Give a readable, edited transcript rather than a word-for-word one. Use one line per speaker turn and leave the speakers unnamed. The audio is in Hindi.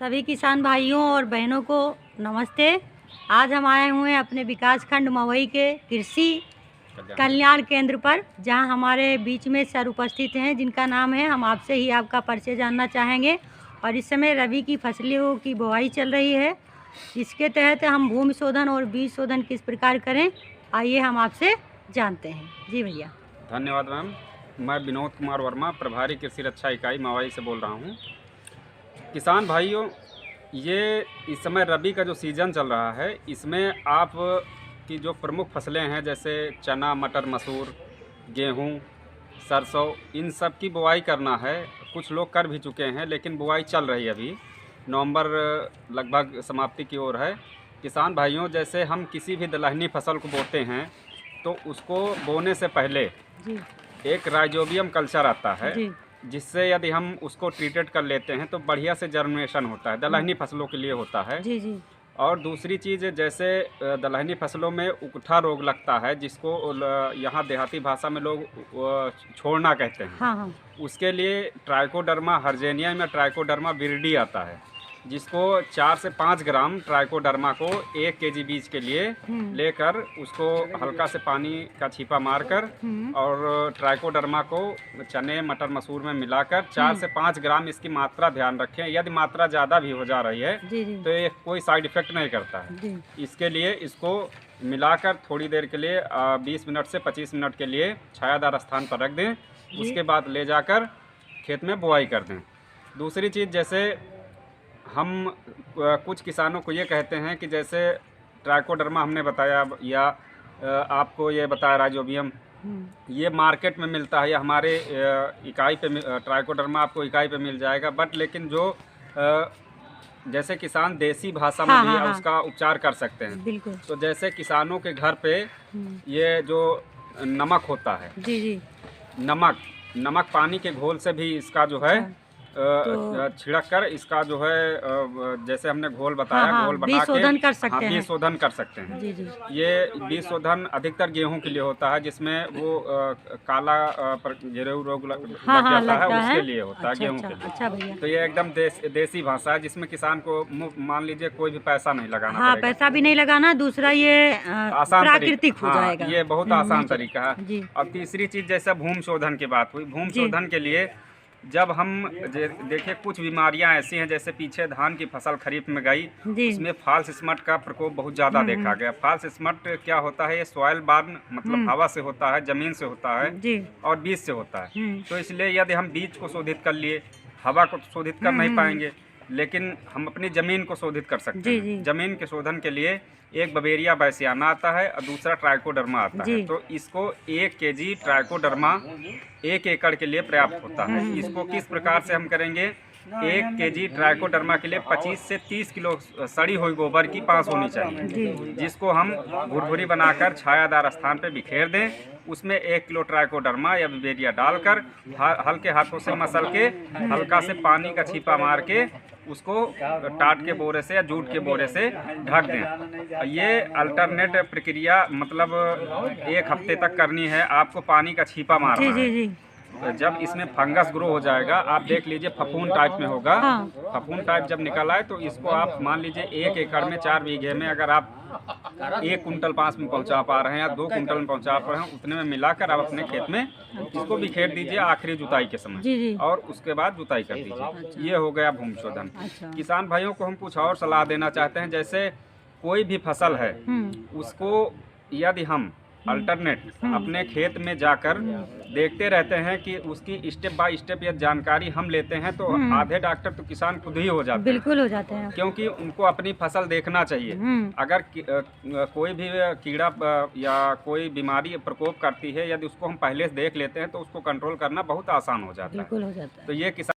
सभी किसान भाइयों और बहनों को नमस्ते। आज हम आए हुए हैं अपने विकासखंड मवई के कृषि कल्याण केंद्र पर, जहां हमारे बीच में सर उपस्थित हैं जिनका नाम है। हम आपसे ही आपका परिचय जानना चाहेंगे। और इस समय रबी की फसलों की बुआई चल रही है। इसके तहत हम भूमि शोधन और बीज शोधन किस प्रकार करें, आइए हम आपसे जानते हैं। जी भैया।
धन्यवाद मैम। मैं विनोद कुमार वर्मा, प्रभारी कृषि रक्षा इकाई मवई से बोल रहा हूँ। किसान भाइयों, ये इस समय रबी का जो सीज़न चल रहा है, इसमें आप की जो प्रमुख फसलें हैं जैसे चना, मटर, मसूर, गेहूँ, सरसों, इन सब की बुआई करना है। कुछ लोग कर भी चुके हैं, लेकिन बुआई चल रही है अभी। नवंबर लगभग समाप्ति की ओर है। किसान भाइयों, जैसे हम किसी भी दलहनी फसल को बोते हैं तो उसको बोने से पहले
जी।
एक राइजोबियम कल्चर आता है,
जी।
जिससे यदि हम उसको ट्रीटेड कर लेते हैं तो बढ़िया से जर्मिनेशन होता है। दलहनी फसलों के लिए होता है।
जी। जी।
और दूसरी चीज़, जैसे दलहनी फसलों में उकठा रोग लगता है, जिसको यहाँ देहाती भाषा में लोग छोड़ना कहते हैं।
हाँ हाँ।
उसके लिए ट्राइकोडर्मा हर्जेनियम या ट्राइकोडर्मा विरिडी आता है, जिसको 4 से 5 ग्राम ट्राइकोडर्मा को 1 केजी बीज के लिए लेकर उसको हल्का से पानी का छीपा मारकर और ट्राइकोडर्मा को चने, मटर, मसूर में मिलाकर 4 से 5 ग्राम इसकी मात्रा ध्यान रखें। यदि मात्रा ज़्यादा भी हो जा रही है तो ये कोई साइड इफ़ेक्ट नहीं करता है। इसके लिए इसको मिलाकर थोड़ी देर के लिए 20 मिनट से 25 मिनट के लिए छायादार स्थान पर रख दें। उसके बाद ले जाकर खेत में बुआई कर दें। दूसरी चीज़, जैसे हम कुछ किसानों को ये कहते हैं कि जैसे ट्राइकोडर्मा हमने बताया या आपको ये बताया राइजोबियम, ये मार्केट में मिलता है या हमारे इकाई पे ट्राइकोडर्मा आपको इकाई पे मिल जाएगा। बट लेकिन जो जैसे किसान देसी भाषा में भी उसका उपचार कर सकते हैं।
बिल्कुल।
तो जैसे किसानों के घर पे ये जो नमक होता है,
जी जी,
नमक पानी के घोल से भी इसका जो है छिड़क कर इसका जो है जैसे हमने घोल बताया, घोल बना के बीज शोधन कर सकते हैं।
जी जी।
ये बीज शोधन अधिकतर गेहूं के लिए होता है, जिसमें वो काला घेरेऊ रोग लग जाता है, उसके लिए होता है, गेहूं के लिए।
अच्छा भैया।
तो ये एकदम देसी भाषा है, जिसमें किसान को मान लीजिए कोई भी पैसा नहीं लगाना।
हाँ, पैसा भी नहीं लगाना। दूसरा ये
आसान
प्राकृतिक हो जाएगा।
ये बहुत आसान तरीका है। और तीसरी चीज, जैसे भूमि शोधन की बात हुई, भूमि शोधन के लिए जब हम देखिए कुछ बीमारियां ऐसी हैं, जैसे पीछे धान की फसल खरीफ में गई, उसमें फॉल्स स्मट का प्रकोप बहुत ज़्यादा देखा गया। फॉल्स स्मट क्या होता है? ये सॉइल बॉर्न, मतलब हवा से होता है, जमीन से होता है और बीज से होता है। तो इसलिए यदि हम बीज को शोधित कर लिए, हवा को शोधित कर नहीं पाएंगे, लेकिन हम अपनी ज़मीन को शोधित कर सकते हैं। ज़मीन के शोधन के लिए एक बवेरिया बैसियाना आता है और दूसरा ट्राइकोडर्मा आता है। तो इसको 1 केजी ट्राइकोडर्मा 1 एकड़ के लिए पर्याप्त होता है। इसको किस प्रकार से हम करेंगे? 1 केजी ट्राइकोडर्मा के लिए 25 से 30 किलो सड़ी हुई गोबर की पास होनी चाहिए, जिसको हम भुरभुरी बनाकर छायादार स्थान पर बिखेर दें। उसमें 1 किलो ट्राइकोडर्मा या बवेरिया डालकर हल्के हाथों से मसल के हल्का से पानी का छीपा मार के उसको टाट के बोरे से या जूट के बोरे से ढक दें। ये अल्टरनेट प्रक्रिया मतलब 1 हफ्ते तक करनी है। आपको पानी का छीपा मारना है। जब इसमें फंगस ग्रो हो जाएगा, आप देख लीजिए फफूंद टाइप में होगा। फफूंद टाइप जब निकल आए तो इसको आप मान लीजिए 1 एकड़ में 4 बीघे में अगर आप 1 कुंटल 5 में पहुंचा पा रहे हैं या 2 कुंटल में पहुंचा पा रहे हैं, उतने में मिलाकर आप अपने खेत में इसको बिखेर दीजिए आखिरी जुताई के समय, और उसके बाद जुताई कर दीजिए। ये हो गया भूमि शोधन। किसान भाइयों को हम कुछ और सलाह देना चाहते हैं। जैसे कोई भी फसल है, उसको यदि हम अल्टरनेट अपने खेत में जाकर देखते रहते हैं कि उसकी स्टेप बाय स्टेप यह जानकारी हम लेते हैं, तो आधे डॉक्टर तो किसान खुद ही हो जाते हैं।
बिल्कुल हो जाते हैं,
क्योंकि उनको अपनी फसल देखना चाहिए। अगर कोई भी कीड़ा या कोई बीमारी प्रकोप करती है, यदि उसको हम पहले से देख लेते हैं तो उसको कंट्रोल करना बहुत आसान हो जाता है।
बिल्कुल हो जाता है।
तो ये किसान